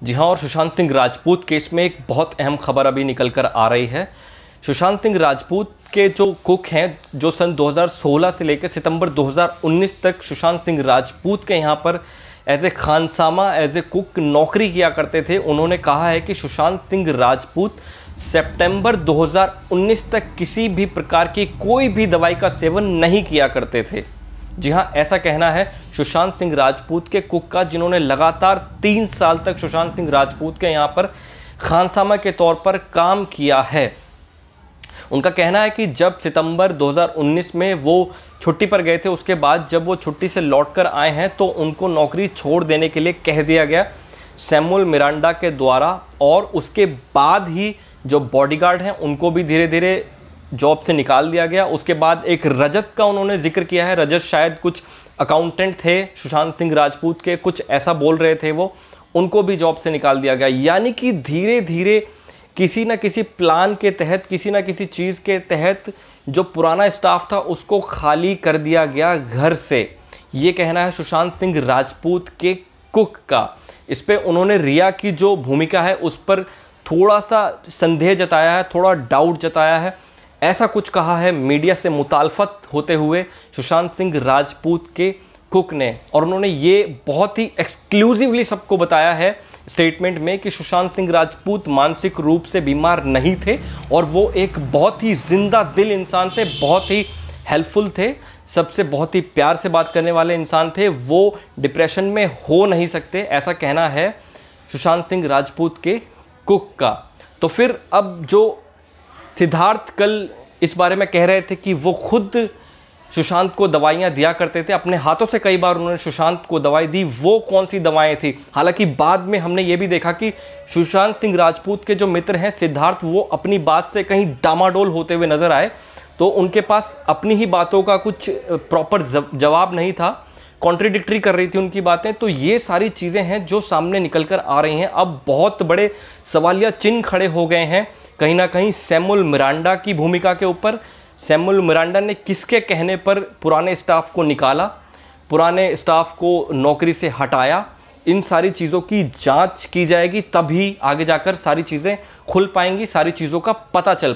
जी हाँ, और सुशांत सिंह राजपूत केस में एक बहुत अहम खबर अभी निकल कर आ रही है। सुशांत सिंह राजपूत के जो कुक हैं, जो सन 2016 से लेकर सितंबर 2019 तक सुशांत सिंह राजपूत के यहाँ पर एज ए खानसामा, एज ए कुक नौकरी किया करते थे, उन्होंने कहा है कि सुशांत सिंह राजपूत सितंबर 2019 तक किसी भी प्रकार की कोई भी दवाई का सेवन नहीं किया करते थे। जी हाँ, ऐसा कहना है सुशांत सिंह राजपूत के कुक का, जिन्होंने लगातार 3 साल तक सुशांत सिंह राजपूत के यहाँ पर खानसामा के तौर पर काम किया है। उनका कहना है कि जब सितंबर 2019 में वो छुट्टी पर गए थे, उसके बाद जब वो छुट्टी से लौटकर आए हैं तो उनको नौकरी छोड़ देने के लिए कह दिया गया सैमुअल मिरांडा के द्वारा, और उसके बाद ही जो बॉडीगार्ड हैं उनको भी धीरे धीरे जॉब से निकाल दिया गया। उसके बाद एक रजत का उन्होंने जिक्र किया है। रजत शायद कुछ अकाउंटेंट थे सुशांत सिंह राजपूत के, कुछ ऐसा बोल रहे थे वो, उनको भी जॉब से निकाल दिया गया। यानी कि धीरे धीरे किसी ना किसी प्लान के तहत, किसी ना किसी चीज़ के तहत जो पुराना स्टाफ था उसको खाली कर दिया गया घर से। ये कहना है सुशांत सिंह राजपूत के कुक का। इस पर उन्होंने रिया की जो भूमिका है उस पर थोड़ा सा संदेह जताया है, थोड़ा डाउट जताया है। ऐसा कुछ कहा है मीडिया से मुतालफत होते हुए सुशांत सिंह राजपूत के कुक ने, और उन्होंने ये बहुत ही एक्सक्लूसिवली सबको बताया है स्टेटमेंट में कि सुशांत सिंह राजपूत मानसिक रूप से बीमार नहीं थे और वो एक बहुत ही जिंदा दिल इंसान थे, बहुत ही हेल्पफुल थे, सबसे बहुत ही प्यार से बात करने वाले इंसान थे। वो डिप्रेशन में हो नहीं सकते, ऐसा कहना है सुशांत सिंह राजपूत के कुक का। तो फिर अब जो सिद्धार्थ कल इस बारे में कह रहे थे कि वो खुद सुशांत को दवाइयाँ दिया करते थे, अपने हाथों से कई बार उन्होंने सुशांत को दवाई दी, वो कौन सी दवाएं थी। हालांकि बाद में हमने ये भी देखा कि सुशांत सिंह राजपूत के जो मित्र हैं सिद्धार्थ, वो अपनी बात से कहीं डामाडोल होते हुए नजर आए, तो उनके पास अपनी ही बातों का कुछ प्रॉपर जवाब नहीं था, कॉन्ट्रडिक्टरी कर रही थी उनकी बातें। तो ये सारी चीज़ें हैं जो सामने निकल कर आ रही हैं। अब बहुत बड़े सवालिया चिन्ह खड़े हो गए हैं कहीं ना कहीं सैमुअल मिरांडा की भूमिका के ऊपर। सैमुअल मिरांडा ने किसके कहने पर पुराने स्टाफ को निकाला, पुराने स्टाफ को नौकरी से हटाया, इन सारी चीज़ों की जांच की जाएगी, तभी आगे जाकर सारी चीज़ें खुल पाएंगी, सारी चीज़ों का पता चल